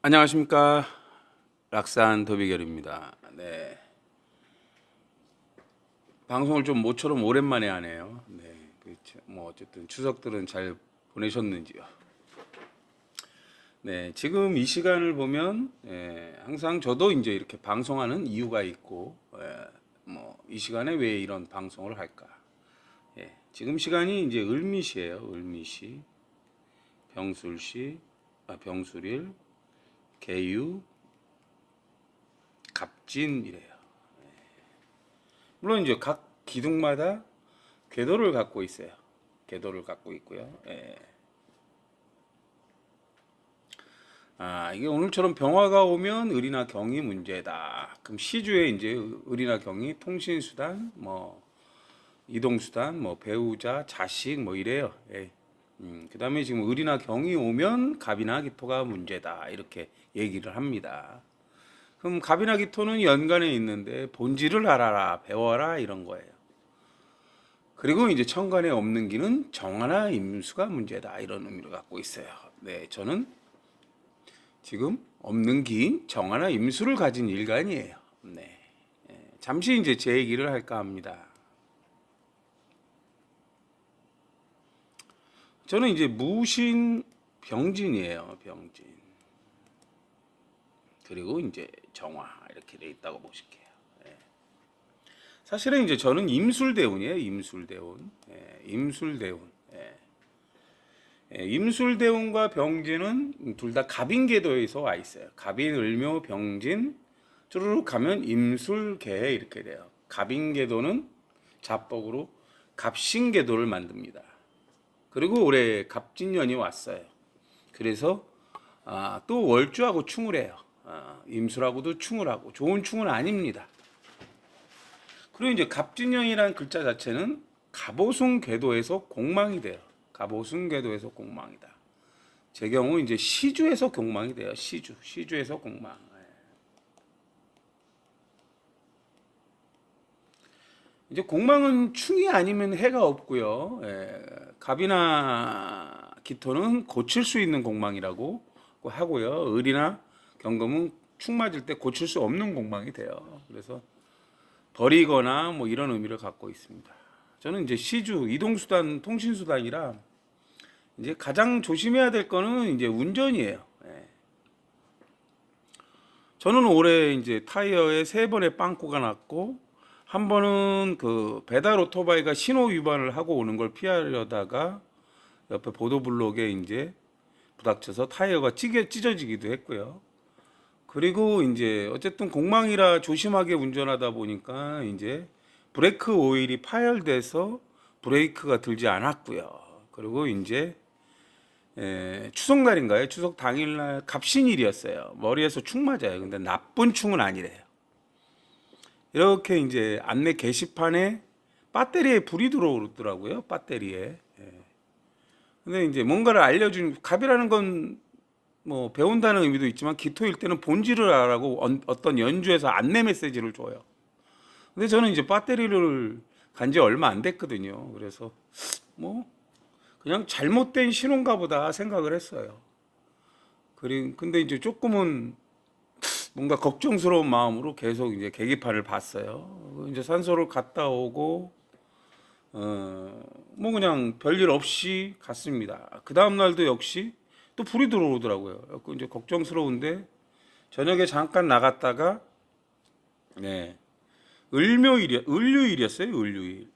안녕하십니까. 락산 더비결입니다. 네. 방송을 좀 모처럼 오랜만에 하네요. 네. 뭐 어쨌든 추석들은 잘 보내셨는지요. 네. 지금 이 시간을 보면 항상 저도 이제 이렇게 방송하는 이유가 있고 뭐 이 시간에 왜 이런 방송을 할까? 지금 시간이 이제 을미시예요. 을미시, 병술시, 병술일, 개유, 갑진이래요. 물론 이제 각 기둥마다 궤도를 갖고 있어요. 궤도를 갖고 있고요. 이게 오늘처럼 병화가 오면 을이나 경이 문제다. 그럼 시주에 이제 을이나 경이 통신수단, 뭐 이동수단, 뭐 배우자, 자식 뭐 이래요. 그다음에 지금 을이나 경이 오면 갑이나 기토가 문제다. 이렇게 얘기를 합니다. 그럼 갑이나 기토는 연간에 있는데 본질을 알아라, 배워라 이런 거예요. 그리고 이제 천간에 없는 기는 정화나 임수가 문제다 이런 의미를 갖고 있어요. 네, 저는 지금 없는 기인 정화나 임수를 가진 일간이에요. 네, 잠시 이제 제 얘기를 할까 합니다. 저는 이제 무신 병진이에요. 병진. 그리고 이제 정화 이렇게 돼 있다고 보실게요. 사실은 이제 저는 임술대운이에요. 임술대운. 임술대운. 임술대운과 병진은 둘 다 갑인계도에서 와 있어요. 갑인, 을묘, 병진 쭈르륵 가면 임술계 이렇게 돼요. 갑인계도는 자뻑으로 갑신계도를 만듭니다. 그리고 올해 갑진년이 왔어요. 그래서 또 월주하고 충을 해요. 임술하고도 충을 하고 좋은 충은 아닙니다. 그리고 이제 갑진년이라는 글자 자체는 갑오승 궤도에서 공망이 돼요. 갑오승 궤도에서 공망이다. 제 경우 이제 시주에서 공망이 돼요. 시주에서 공망. 이제 공망은 충이 아니면 해가 없고요. 갑이나 기토는 고칠 수 있는 공망이라고 하고요. 을이나 경금은 충 맞을 때 고칠 수 없는 공망이 돼요. 그래서 버리거나 뭐 이런 의미를 갖고 있습니다. 저는 이제 시주 이동수단 통신수단이라 이제 가장 조심해야 될 거는 이제 운전이에요. 저는 올해 이제 타이어에 3번의 빵꾸가 났고 한 번은 그 배달 오토바이가 신호 위반을 하고 오는 걸 피하려다가 옆에 보도블록에 이제 부닥쳐서 타이어가 찢어지기도 했고요. 그리고 이제 어쨌든 공망이라 조심하게 운전하다 보니까 이제 브레이크 오일이 파열돼서 브레이크가 들지 않았고요. 그리고 이제 추석날인가요? 추석 당일날 갑신일이었어요. 머리에서 충 맞아요. 근데 나쁜 충은 아니래요. 이렇게 이제 안내 게시판에 배터리에 불이 들어오더라고요. 배터리에. 근데 이제 뭔가를 알려준 갑이라는 건 뭐 배운다는 의미도 있지만 기토일 때는 본질을 알아고 어떤 연주에서 안내 메시지를 줘요. 근데 저는 이제 배터리를 간 지 얼마 안 됐거든요. 그래서 뭐 그냥 잘못된 신호인가 보다 생각을 했어요. 근데 이제 조금은 뭔가 걱정스러운 마음으로 계속 이제 계기판을 봤어요. 이제 산소를 갔다 오고 뭐 그냥 별일 없이 갔습니다. 그 다음 날도 역시 또 불이 들어오더라고요. 이제 걱정스러운데 저녁에 잠깐 나갔다가 을류일이었어요. 을류일.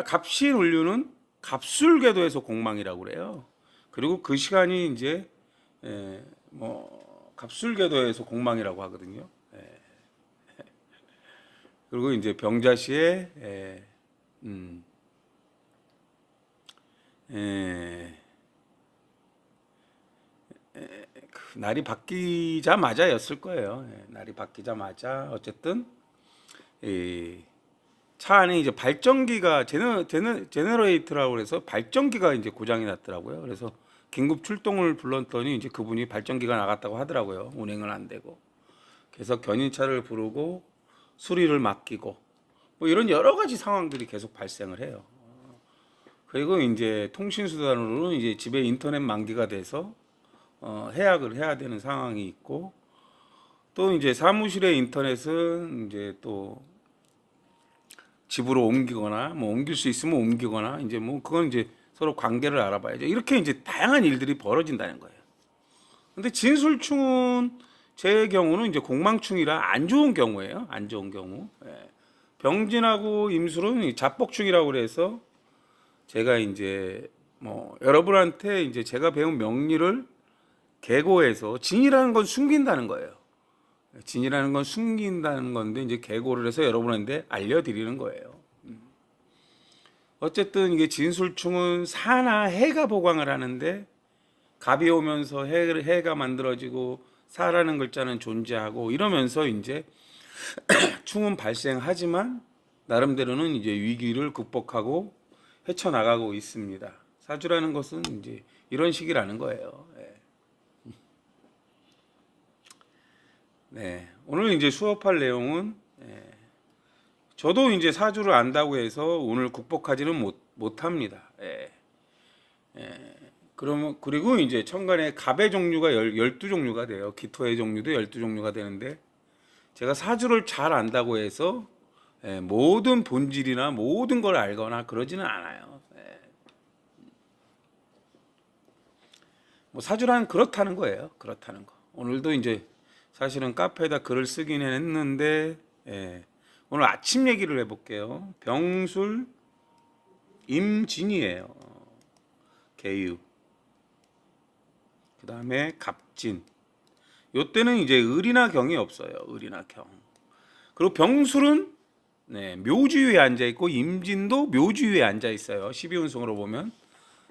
갑신 을류는 갑술궤도에서 공망이라고 그래요. 그리고 그 시간이 이제 뭐 갑술궤도에서 공망이라고 하거든요. 그리고 이제 병자시에 날이 바뀌자마자였을 거예요. 날이 바뀌자마자 어쨌든 차 안에 이제 발전기가 제너레이터라고 해서 발전기가 이제 고장이 났더라고요. 그래서 긴급 출동을 불렀더니 이제 그분이 발전기가 나갔다고 하더라고요. 운행은 안 되고. 그래서 견인차를 부르고 수리를 맡기고 뭐 이런 여러 가지 상황들이 계속 발생을 해요. 그리고 이제 통신수단으로는 이제 집에 인터넷 만기가 돼서 해약을 해야 되는 상황이 있고, 또 이제 사무실의 인터넷은 이제 또 집으로 옮기거나 뭐 옮길 수 있으면 옮기거나 이제 뭐 그건 이제 서로 관계를 알아봐야죠. 이렇게 이제 다양한 일들이 벌어진다는 거예요. 근데 진술충은 제 경우는 이제 공망충이라 안 좋은 경우예요. 안 좋은 경우. 예. 병진하고 임술은 이 잡복충이라고 그래서 제가 이제 뭐 여러분한테 이제 제가 배운 명리를 계고해서 진이라는 건 숨긴다는 거예요. 진이라는 건 숨긴다는 건데 이제 계고를 해서 여러분한테 알려드리는 거예요. 어쨌든 이게 진술충은 사나 해가 보강을 하는데 갑이 오면서 해가 만들어지고 사라는 글자는 존재하고 이러면서 이제 충은 발생하지만 나름대로는 이제 위기를 극복하고 헤쳐나가고 있습니다. 사주라는 것은 이제 이런 식이라는 거예요. 네, 오늘 이제 수업할 내용은 저도 이제 사주를 안다고 해서 오늘 극복하지는 못합니다. 그러면 그리고 이제 천간에 갑의 종류가 12종류가 돼요. 기토의 종류도 12종류가 되는데 제가 사주를 잘 안다고 해서 모든 본질이나 모든 걸 알거나 그러지는 않아요. 뭐 사주란 그렇다는 거예요. 그렇다는 거. 오늘도 이제 사실은 카페에다 글을 쓰긴 했는데 오늘 아침 얘기를 해볼게요. 병술 임진이에요. 개유. 그 다음에 갑진. 요때는 이제 을이나 경이 없어요. 을이나 경. 그리고 병술은 묘지 위에 앉아 있고 임진도 묘지 위에 앉아 있어요. 12운성으로 보면.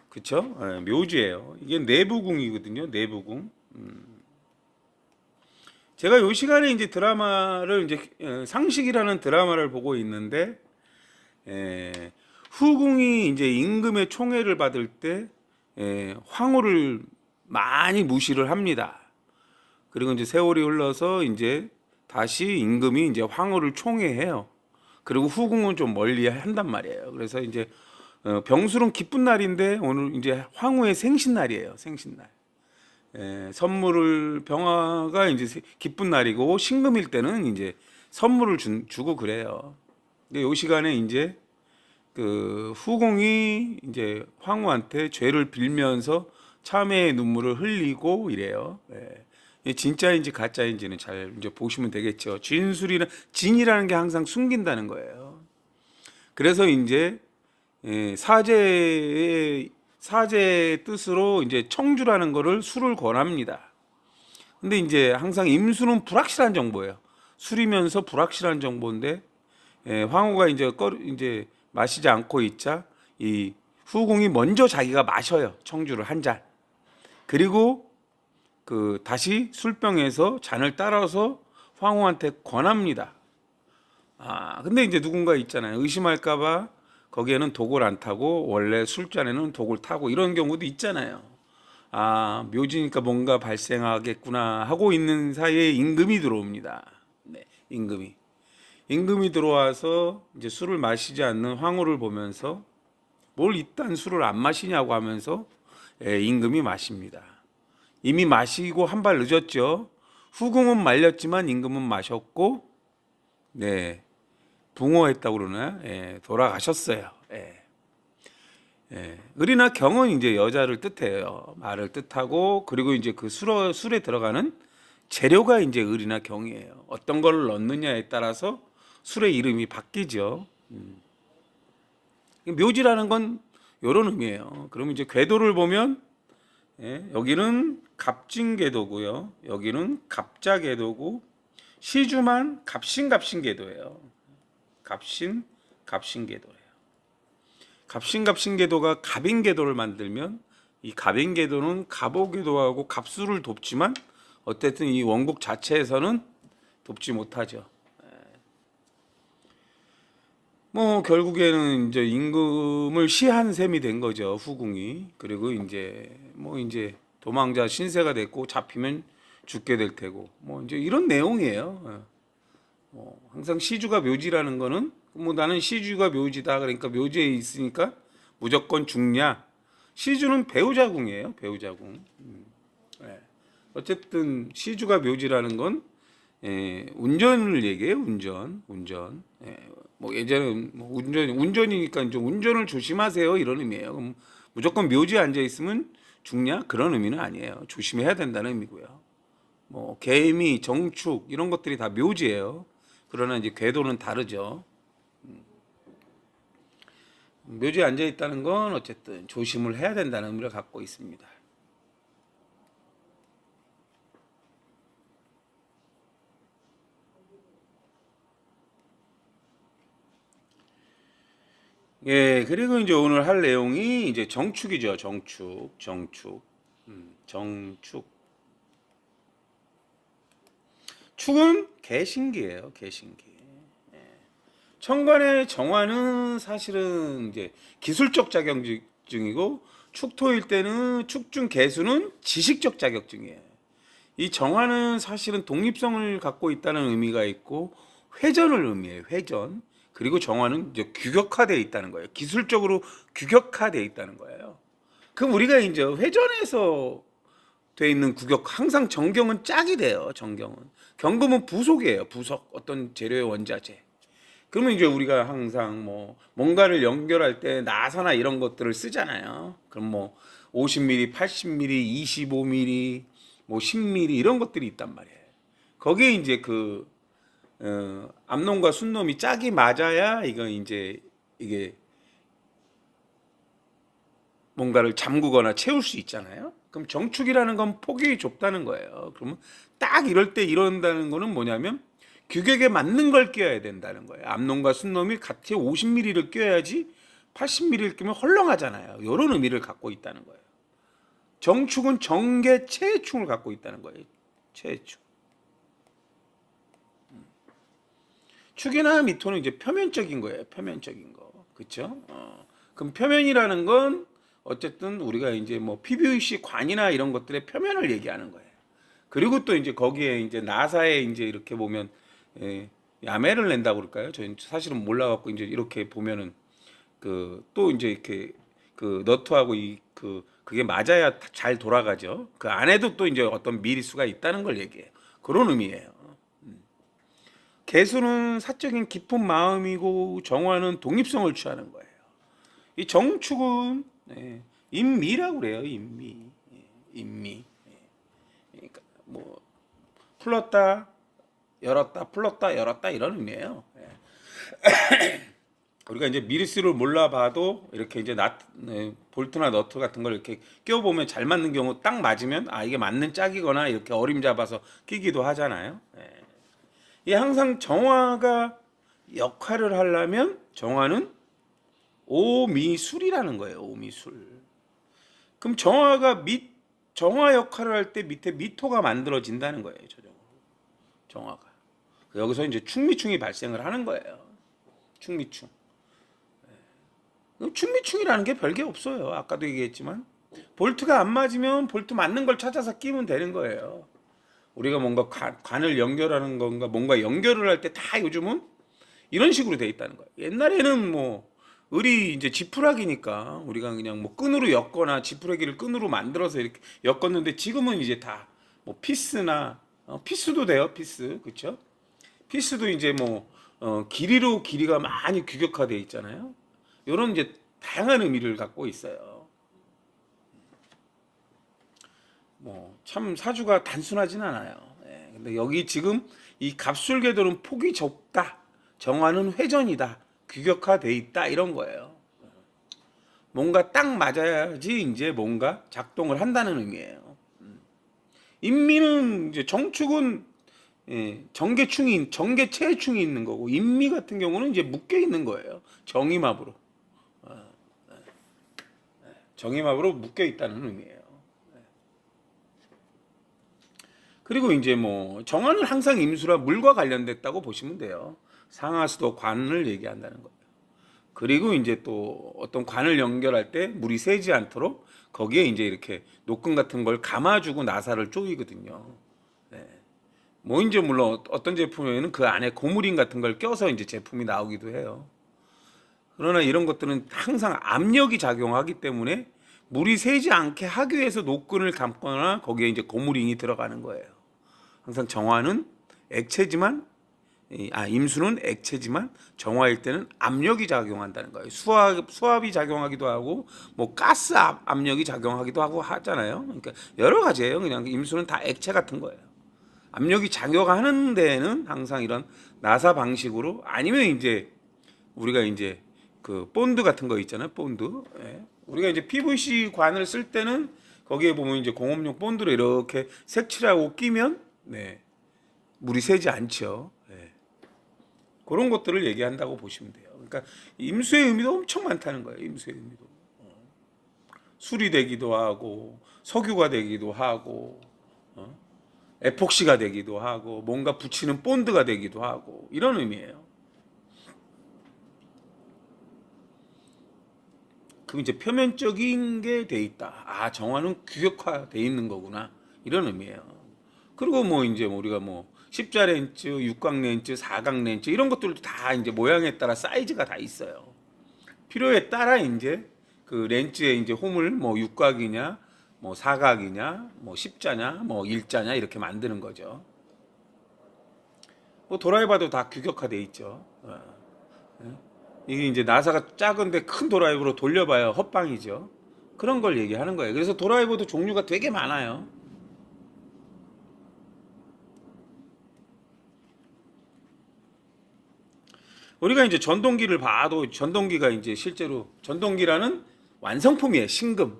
그쵸? 묘지예요. 이게 내부궁이거든요. 내부궁. 제가 요 시간에 이제 드라마를 이제 상식이라는 드라마를 보고 있는데 후궁이 이제 임금의 총애를 받을 때 황후를 많이 무시를 합니다. 그리고 이제 세월이 흘러서 이제 다시 임금이 이제 황후를 총애해요. 그리고 후궁은 좀 멀리 한단 말이에요. 그래서 이제 병술은 기쁜 날인데 오늘 이제 황후의 생신날이에요. 생신날. 선물을 병화가 이제 기쁜 날이고 신금일 때는 이제 선물을 주고 그래요. 근데 요 시간에 이제 그 후궁이 이제 황후한테 죄를 빌면서 참회의 눈물을 흘리고 이래요. 진짜인지 가짜인지는 잘 이제 보시면 되겠죠. 진이라는 게 항상 숨긴다는 거예요. 그래서 이제 사제의 뜻으로 이제 청주라는 거를 술을 권합니다. 근데 이제 항상 임수는 불확실한 정보예요. 술이면서 불확실한 정보인데 황후가 이제 마시지 않고 있자 이 후궁이 먼저 자기가 마셔요. 청주를 한 잔. 그리고 그 다시 술병에서 잔을 따라서 황후한테 권합니다. 근데 이제 누군가 있잖아요. 의심할까봐 거기에는 독을 안 타고 원래 술잔에는 독을 타고 이런 경우도 있잖아요. 묘지니까 뭔가 발생하겠구나 하고 있는 사이에 임금이 들어옵니다. 임금이 들어와서 이제 술을 마시지 않는 황후를 보면서 뭘 이딴 술을 안 마시냐고 하면서 임금이 마십니다. 이미 마시고 한 발 늦었죠. 후궁은 말렸지만 임금은 마셨고 붕어했다고 그러나 돌아가셨어요. 을이나 경은 이제 여자를 뜻해요. 말을 뜻하고 그리고 이제 그 술에 들어가는 재료가 이제 을이나 경이에요. 어떤 걸 넣느냐에 따라서 술의 이름이 바뀌죠. 묘지라는 건 이런 의미예요. 그러면 이제 궤도를 보면 여기는 갑진궤도고요. 여기는 갑자궤도고 시주만 갑신궤도예요. 갑신궤도예요. 갑신궤도가 갑인궤도를 만들면 이 갑인궤도는 갑오궤도하고 갑수를 돕지만 어쨌든 이 원국 자체에서는 돕지 못하죠. 뭐 결국에는 이제 임금을 시한 셈이 된 거죠. 후궁이. 그리고 이제 도망자 신세가 됐고 잡히면 죽게 될 테고 뭐 이제 이런 내용이에요. 항상 시주가 묘지라는 거는 뭐 나는 시주가 묘지다 그러니까 묘지에 있으니까 무조건 죽냐? 시주는 배우자궁이에요. 배우자궁. 예. 어쨌든 시주가 묘지라는 건 운전을 얘기해요. 운전. 예. 뭐 예전에 뭐 운전이니까 좀 운전을 조심하세요 이런 의미예요. 그럼 무조건 묘지에 앉아 있으면 죽냐 그런 의미는 아니에요. 조심해야 된다는 의미고요. 뭐 개미, 정축 이런 것들이 다 묘지예요. 그러나 이제 궤도는 다르죠. 묘지에 앉아 있다는 건 어쨌든 조심을 해야 된다는 의미를 갖고 있습니다. 예, 그리고 이제 오늘 할 내용이 이제 정축이죠. 정축. 정축. 축은 개신기예요. 개신기. 천간의 정화는 사실은 이제 기술적 자격증이고 축토일 때는 축중 개수는 지식적 자격증이에요. 이 정화는 사실은 독립성을 갖고 있다는 의미가 있고 회전을 의미해요. 회전. 그리고 정화는 이제 규격화되어 있다는 거예요. 기술적으로 규격화되어 있다는 거예요. 그럼 우리가 이제 회전에서 돼 있는 구격 항상 정경은 짝이 돼요. 정경은 경금은 부속이에요. 부속 어떤 재료의 원자재. 그러면 이제 우리가 항상 뭐 뭔가를 연결할 때 나사나 이런 것들을 쓰잖아요. 그럼 뭐 50mm, 80mm, 25mm, 뭐 10mm 이런 것들이 있단 말이에요. 거기에 이제 그 암놈과 순놈이 짝이 맞아야 이거 이제 이게 뭔가를 잠그거나 채울 수 있잖아요. 그럼 정축이라는 건 폭이 좁다는 거예요. 그러면 딱 이럴 때 이런다는 거는 뭐냐면 규격에 맞는 걸 끼워야 된다는 거예요. 암놈과 순놈이 같이 50mm를 끼워야지 80mm를 끼면 헐렁하잖아요. 이런 의미를 갖고 있다는 거예요. 정축은 정계 체충을 갖고 있다는 거예요. 체축. 축이나 미토는 이제 표면적인 거예요. 표면적인 거. 그렇죠? 그럼 표면이라는 건 어쨌든 우리가 이제 뭐 PVC 관이나 이런 것들의 표면을 얘기하는 거예요. 그리고 또 이제 거기에 이제 나사에 이제 이렇게 보면 야매를 낸다고 그럴까요? 저는 사실은 몰라갖고 이제 이렇게 보면은 그 또 이제 이렇게 그 너트하고 그게 맞아야 잘 돌아가죠. 그 안에도 또 이제 어떤 미리수가 있다는 걸 얘기해요. 그런 의미예요. 개수는 사적인 깊은 마음이고 정화는 독립성을 취하는 거예요. 이 정축은 인미라고 그래요. 인미. 인미. 그러니까 뭐 풀었다, 열었다, 풀었다, 열었다 이런 의미예요. 우리가 이제 미리수를 몰라봐도 이렇게 이제 볼트나 너트 같은 걸 이렇게 껴보면 잘 맞는 경우 딱 맞으면 아 이게 맞는 짝이거나 이렇게 어림잡아서 끼기도 하잖아요. 이 항상 정화가 역할을 하려면 정화는 오미술이라는 거예요. 오미술. 그럼 정화 역할을 할 때 밑에 미토가 만들어진다는 거예요. 정화가. 여기서 이제 충미충이 발생을 하는 거예요. 충미충. 충미충이라는 게 별게 없어요. 아까도 얘기했지만 볼트가 안 맞으면 볼트 맞는 걸 찾아서 끼면 되는 거예요. 우리가 뭔가 관을 연결하는 건가 뭔가 연결을 할 때 다 요즘은 이런 식으로 돼 있다는 거예요. 옛날에는 뭐 을이 이제 지푸라기니까 우리가 그냥 뭐 끈으로 엮거나 지푸라기를 끈으로 만들어서 이렇게 엮었는데 지금은 이제 다 뭐 피스나 피스도 돼요. 피스. 그렇죠? 피스도 이제 뭐 길이로 길이가 많이 규격화되어 있잖아요. 이런 이제 다양한 의미를 갖고 있어요. 뭐 참 사주가 단순하진 않아요. 근데 여기 지금 이 갑술궤도는 폭이 좁다. 정화는 회전이다. 규격화돼 있다. 이런 거예요. 뭔가 딱 맞아야지 이제 뭔가 작동을 한다는 의미예요. 인미는 이제 정축은 정계체충이 있는 거고 인미 같은 경우는 이제 묶여 있는 거예요. 정임합으로. 정임합으로 묶여 있다는 의미예요. 그리고 이제 뭐 정화는 항상 임수라 물과 관련됐다고 보시면 돼요. 상하수도 관을 얘기한다는 거예요. 그리고 이제 또 어떤 관을 연결할 때 물이 새지 않도록 거기에 이제 이렇게 노끈 같은 걸 감아주고 나사를 조이거든요. 뭐 이제 물론 어떤 제품에는 그 안에 고무링 같은 걸 껴서 이제 제품이 나오기도 해요. 그러나 이런 것들은 항상 압력이 작용하기 때문에 물이 새지 않게 하기 위해서 노끈을 감거나 거기에 이제 고무링이 들어가는 거예요. 항상 정화는 액체지만 임수는 액체지만 정화일 때는 압력이 작용한다는 거예요. 수압이 작용하기도 하고 뭐 가스 압력이 작용하기도 하고 하잖아요. 그러니까 여러 가지예요. 그냥 임수는 다 액체 같은 거예요. 압력이 작용하는 데에는 항상 이런 나사 방식으로 아니면 이제 우리가 이제 그 본드 같은 거 있잖아요. 본드. 예. 우리가 이제 PVC 관을 쓸 때는 거기에 보면 이제 공업용 본드로 이렇게 색칠하고 끼면 물이 새지 않죠. 예. 그런 것들을 얘기한다고 보시면 돼요. 그러니까 임수의 의미도 엄청 많다는 거예요. 임수의 의미도. 술이 되기도 하고 석유가 되기도 하고 에폭시가 되기도 하고 뭔가 붙이는 본드가 되기도 하고 이런 의미예요. 그럼 이제 표면적인 게 돼 있다. 정화는 규격화돼 있는 거구나. 이런 의미예요. 그리고 뭐 이제 우리가 뭐 십자 렌즈, 육각 렌즈, 사각 렌즈 이런 것들도 다 이제 모양에 따라 사이즈가 다 있어요. 필요에 따라 이제 그 렌즈의 이제 홈을 뭐 육각이냐, 뭐 사각이냐, 뭐 십자냐, 뭐 일자냐 이렇게 만드는 거죠. 뭐 도라이버도 다 규격화돼 있죠. 이게 이제 나사가 작은데 큰 도라이버로 돌려봐야 헛방이죠. 그런 걸 얘기하는 거예요. 그래서 도라이버도 종류가 되게 많아요. 우리가 이제 전동기를 봐도 전동기가 이제 실제로 전동기라는 완성품이에요. 신금.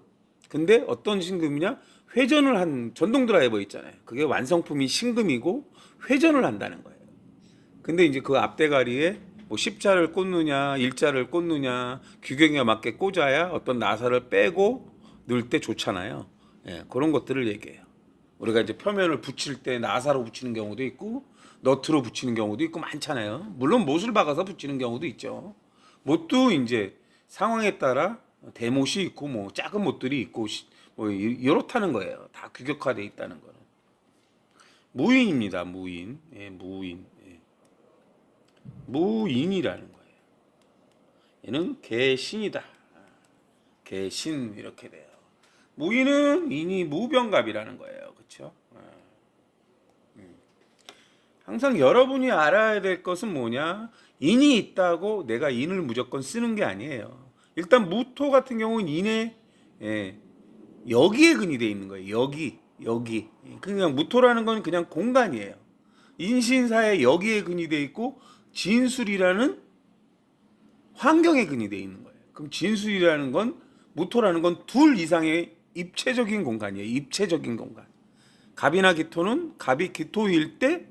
근데 어떤 신금이냐? 회전을 한 전동 드라이버 있잖아요. 그게 완성품이 신금이고 회전을 한다는 거예요. 근데 이제 그 앞대가리에 뭐 십자를 꽂느냐, 일자를 꽂느냐, 규격에 맞게 꽂아야 어떤 나사를 빼고 넣을 때 좋잖아요. 예, 그런 것들을 얘기해요. 우리가 이제 표면을 붙일 때 나사로 붙이는 경우도 있고 너트로 붙이는 경우도 있고 많잖아요. 물론 못을 박아서 붙이는 경우도 있죠. 못도 이제 상황에 따라 대못이 있고 뭐 작은 못들이 있고 뭐 이렇다는 거예요. 다 규격화돼 있다는 거는. 무인입니다. 무인. 예, 무인. 예. 무인이라는 거예요. 얘는 개신이다. 개신 이렇게 돼요. 무인은 인이 무병갑이라는 거예요. 그렇죠? 항상 여러분이 알아야 될 것은 뭐냐? 인이 있다고 내가 인을 무조건 쓰는 게 아니에요. 일단 무토 같은 경우는 인의 여기에 근이 돼 있는 거예요. 여기. 그냥 무토라는 건 그냥 공간이에요. 인신사의 여기에 근이 돼 있고 진술이라는 환경에 근이 돼 있는 거예요. 그럼 진술이라는 건 무토라는 건 둘 이상의 입체적인 공간이에요. 입체적인 공간. 갑이나 기토는 갑이 기토일 때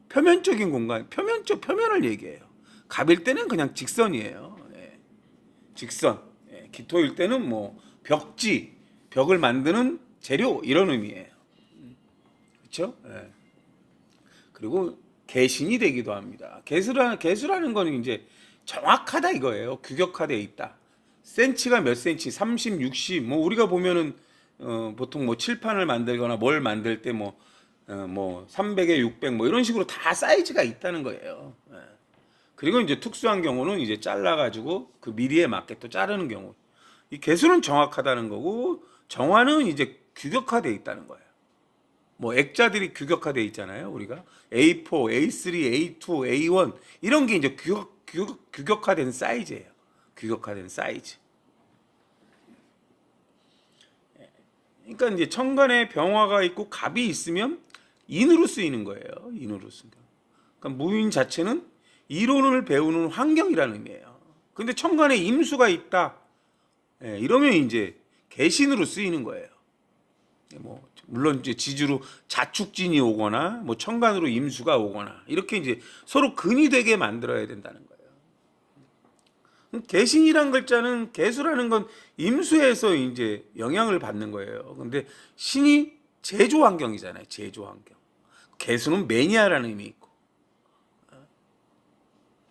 표면적인 공간, 표면을 얘기해요. 갑일 때는 그냥 직선이에요. 예. 직선. 예. 기토일 때는 뭐 벽을 만드는 재료 이런 의미예요. 그렇죠? 예. 그리고 개신이 되기도 합니다. 개수라는 거는 이제 정확하다 이거예요. 규격화되어 있다. 센치가 몇 센치, 30, 60, 뭐 우리가 보면은 보통 뭐 칠판을 만들거나 뭘 만들 때 뭐 300에 600 뭐 이런 식으로 다 사이즈가 있다는 거예요. 예. 그리고 이제 특수한 경우는 이제 잘라가지고 그 미리에 맞게 또 자르는 경우. 이 개수는 정확하다는 거고 정화는 이제 규격화되어 있다는 거예요. 뭐 액자들이 규격화되어 있잖아요. 우리가 A4, A3, A2, A1 이런 게 이제 규격화된 사이즈예요. 규격화된 사이즈. 그러니까 이제 천간에 병화가 있고 갑이 있으면 인으로 쓰이는 거예요. 인으로 쓰는. 그러니까 무인 자체는 이론을 배우는 환경이라는 의미예요. 근데 천간에 임수가 있다. 이러면 이제 개신으로 쓰이는 거예요. 뭐 물론 이제 지주로 자축진이 오거나 뭐 천간으로 임수가 오거나 이렇게 이제 서로 근이 되게 만들어야 된다는 거예요. 개신이란 글자는 개수라는 건 임수에서 이제 영향을 받는 거예요. 근데 신이 제조 환경이잖아요. 제조 환경. 개수는 매니아라는 의미 있고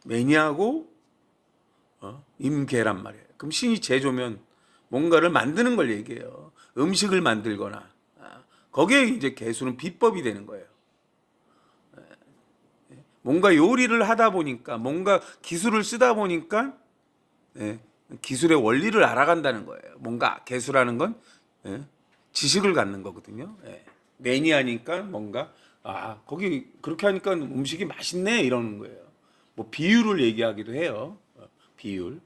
매니아고 임계란 말이에요. 그럼 신이 제조면 뭔가를 만드는 걸 얘기해요. 음식을 만들거나 거기에 이제 개수는 비법이 되는 거예요. 뭔가 요리를 하다 보니까 뭔가 기술을 쓰다 보니까 기술의 원리를 알아간다는 거예요. 뭔가 개수라는 건 예, 지식을 갖는 거거든요. 예. 매니아니까 뭔가 거기 그렇게 하니까 음식이 맛있네 이러는 거예요. 뭐 비율을 얘기하기도 해요. 비율.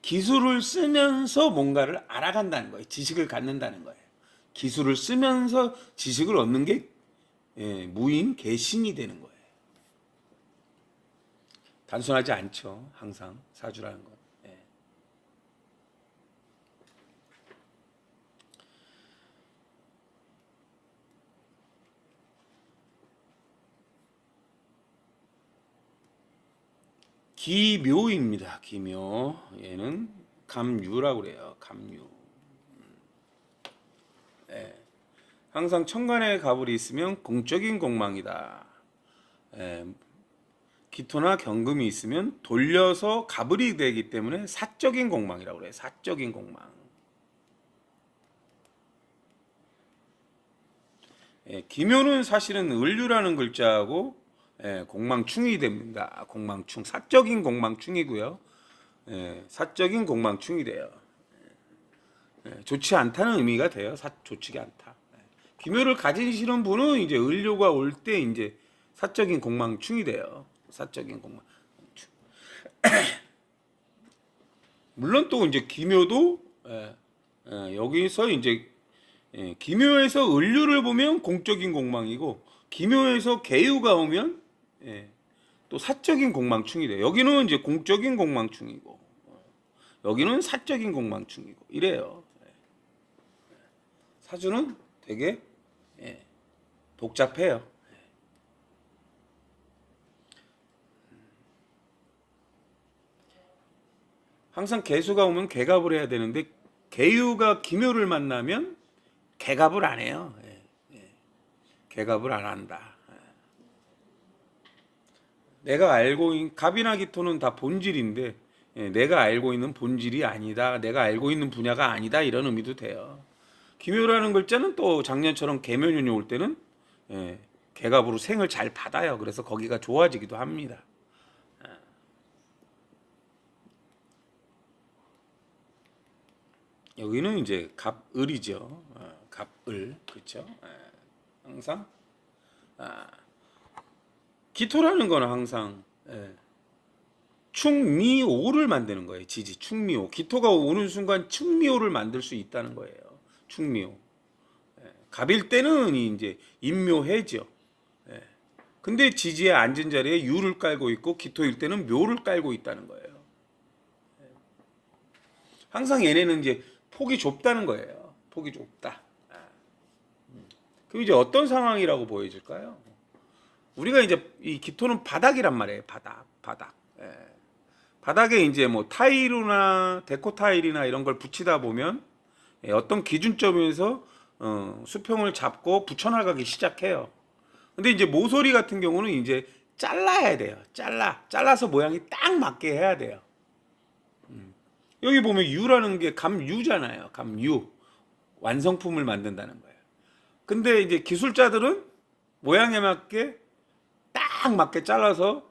기술을 쓰면서 뭔가를 알아간다는 거예요. 지식을 갖는다는 거예요. 기술을 쓰면서 지식을 얻는 게 무인 개신이 되는 거예요. 단순하지 않죠. 항상 사주라는 건. 예. 기묘입니다. 기묘. 얘는 감유라고 그래요. 감유. 예. 항상 천간에 갑을이 있으면 공적인 공망이다. 예. 기토나 경금이 있으면 돌려서 갑을이 되기 때문에 사적인 공망이라고 그래요. 사적인 공망. 예. 기묘는 사실은 을류라는 글자하고 공망충이 됩니다. 공망충. 사적인 공망충이고요. 사적인 공망충이 돼요. 좋지 않다는 의미가 돼요. 좋지 않다. 기묘를 가지시는 분은 이제 을료가 올 때 이제 사적인 공망충이 돼요. 사적인 공망충. 물론 또 이제 기묘도 여기서 이제 기묘에서 을류를 보면 공적인 공망이고 기묘에서 계유가 오면 또 사적인 공망충이 돼요. 여기는 이제 공적인 공망충이고 여기는 사적인 공망충이고 이래요. 사주는 되게 복잡해요. 항상 개수가 오면 개갑을 해야 되는데 개유가 기묘를 만나면 개갑을 안 해요. 개갑을 안 한다. 내가 알고 있는 갑이나 기토는 다 본질인데 내가 알고 있는 본질이 아니다. 내가 알고 있는 분야가 아니다. 이런 의미도 돼요. 기묘라는 글자는 또 작년처럼 개묘년이 올 때는 개갑으로 생을 잘 받아요. 그래서 거기가 좋아지기도 합니다. 여기는 이제 갑을이죠. 갑을 그렇죠. 항상 기토라는 거는 항상 충미오를 만드는 거예요. 지지 충미오. 기토가 오는 순간 충미오를 만들 수 있다는 거예요. 충미오. 갑일 때는 이제 인묘해죠. 근데 지지에 앉은 자리에 유를 깔고 있고 기토일 때는 묘를 깔고 있다는 거예요. 항상 얘네는 이제 폭이 좁다는 거예요. 폭이 좁다. 그럼 이제 어떤 상황이라고 보여질까요? 우리가 이제 이 기토는 바닥이란 말이에요. 바닥. 바닥에 이제 뭐 타일이나 데코 타일이나 이런 걸 붙이다 보면 어떤 기준점에서 수평을 잡고 붙여나가기 시작해요. 근데 이제 모서리 같은 경우는 이제 잘라야 돼요. 잘라서 모양이 딱 맞게 해야 돼요. 여기 보면 유라는 게 감유잖아요. 감유. 완성품을 만든다는 거예요. 근데 이제 기술자들은 모양에 맞게 딱 맞게 잘라서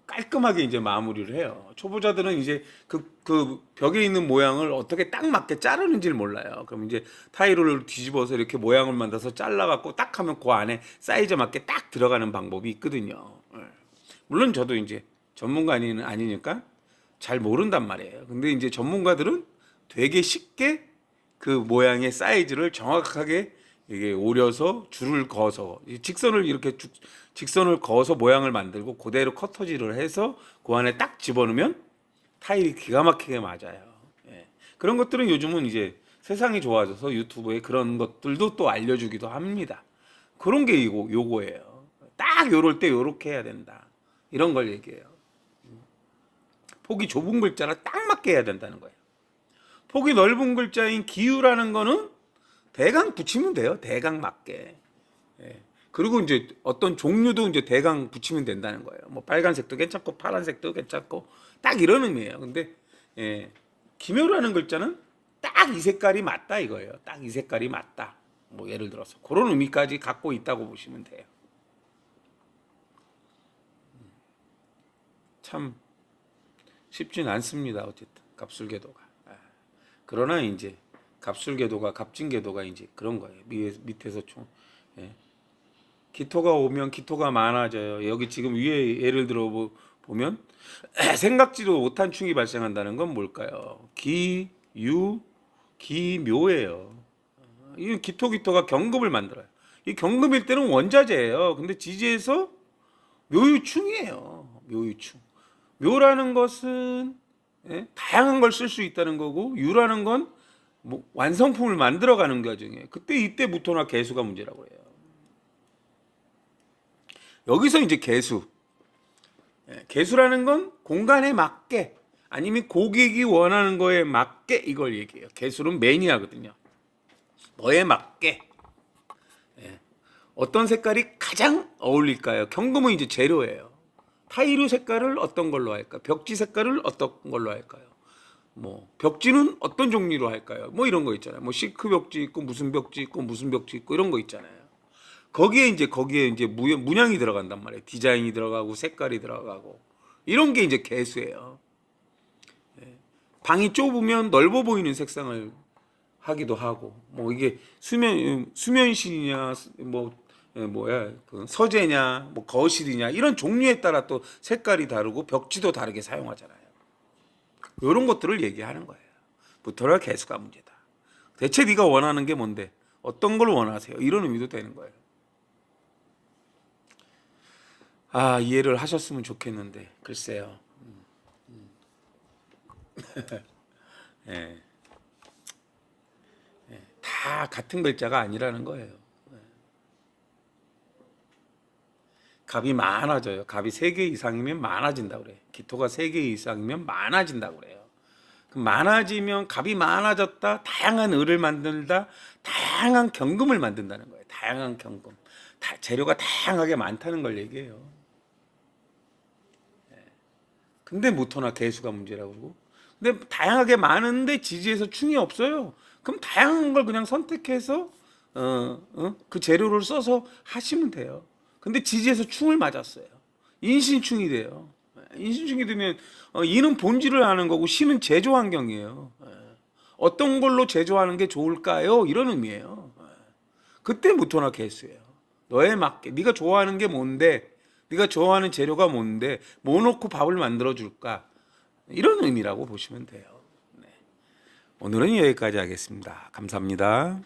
깔끔하게 이제 마무리를 해요. 초보자들은 이제 그 벽에 있는 모양을 어떻게 딱 맞게 자르는지를 몰라요. 그럼 이제 타일을 뒤집어서 이렇게 모양을 만들어서 잘라갖고 딱 하면 그 안에 사이즈 맞게 딱 들어가는 방법이 있거든요. 물론 저도 이제 전문가는 아니니까 잘 모른단 말이에요. 근데 이제 전문가들은 되게 쉽게 그 모양의 사이즈를 정확하게 이게 오려서 줄을 그어서 직선을 이렇게 직선을 그어서 모양을 만들고 그대로 커터질을 해서 그 안에 딱 집어넣으면 타일이 기가 막히게 맞아요. 그런 것들은 요즘은 이제 세상이 좋아져서 유튜브에 그런 것들도 또 알려주기도 합니다. 그런 게 요거예요. 딱 요럴 때 요렇게 해야 된다. 이런 걸 얘기해요. 폭이 좁은 글자를 딱 맞게 해야 된다는 거예요. 폭이 넓은 글자인 기유라는 거는 대강 붙이면 돼요. 대강 맞게. 그리고 이제 어떤 종류도 이제 대강 붙이면 된다는 거예요. 뭐 빨간색도 괜찮고 파란색도 괜찮고 딱 이런 의미예요. 근데 기묘라는 글자는 딱 이 색깔이 맞다 이거예요. 딱 이 색깔이 맞다. 뭐 예를 들어서 그런 의미까지 갖고 있다고 보시면 돼요. 참 쉽진 않습니다. 어쨌든 갑술궤도가. 그러나 이제 갑술궤도가 갑진궤도가 이제 그런 거예요. 밑에서 총 기토가 오면 기토가 많아져요. 여기 지금 위에 예를 들어 보면 생각지도 못한 충이 발생한다는 건 뭘까요? 기묘예요. 이 기토가 경금을 만들어요. 이 경금일 때는 원자재예요. 근데 지지에서 묘유충이에요. 묘유충. 묘라는 것은 다양한 걸 쓸 수 있다는 거고, 유라는 건 뭐 완성품을 만들어가는 과정이에요. 그때 이때 무토나 개수가 문제라고 해요. 여기서 이제 개수. 개수라는 건 공간에 맞게 아니면 고객이 원하는 거에 맞게 이걸 얘기해요. 개수는 매니아거든요. 너에 맞게 어떤 색깔이 가장 어울릴까요? 경금은 이제 재료예요. 타일루 색깔을 어떤 걸로 할까? 벽지 색깔을 어떤 걸로 할까요? 뭐 벽지는 어떤 종류로 할까요? 뭐 이런 거 있잖아요. 뭐 시크 벽지 있고 무슨 벽지 있고 무슨 벽지 있고 이런 거 있잖아요. 거기에 이제 문양이 들어간단 말이에요. 디자인이 들어가고 색깔이 들어가고 이런 게 이제 개수예요. 방이 좁으면 넓어 보이는 색상을 하기도 하고 뭐 이게 수면실이냐 그 서재냐 뭐 거실이냐 이런 종류에 따라 또 색깔이 다르고 벽지도 다르게 사용하잖아요. 이런 것들을 얘기하는 거예요. 무토나 개수가 문제다. 대체 네가 원하는 게 뭔데? 어떤 걸 원하세요? 이런 의미도 되는 거예요. 이해를 하셨으면 좋겠는데 글쎄요. 예. 다 같은 글자가 아니라는 거예요. 갑이 많아져요. 갑이 3개 이상이면 많아진다고 그래요. 기토가 3개 이상이면 많아진다고 그래요. 많아지면 갑이 많아졌다. 다양한 을을 만든다. 다양한 경금을 만든다는 거예요. 다양한 경금. 재료가 다양하게 많다는 걸 얘기해요. 근데 무토나 개수가 문제라고 그러고. 근데 다양하게 많은데 지지에서 충이 없어요. 그럼 다양한 걸 그냥 선택해서 그 재료를 써서 하시면 돼요. 근데 지지에서 충을 맞았어요. 인신충이 돼요. 인신충이 되면 이는 본질을 아는 거고 신은 제조 환경이에요. 어떤 걸로 제조하는 게 좋을까요? 이런 의미예요. 그때 무토나 개수예요. 너에 맞게 네가 좋아하는 게 뭔데, 네가 좋아하는 재료가 뭔데, 뭐 넣고 밥을 만들어 줄까? 이런 의미라고 보시면 돼요. 오늘은 여기까지 하겠습니다. 감사합니다.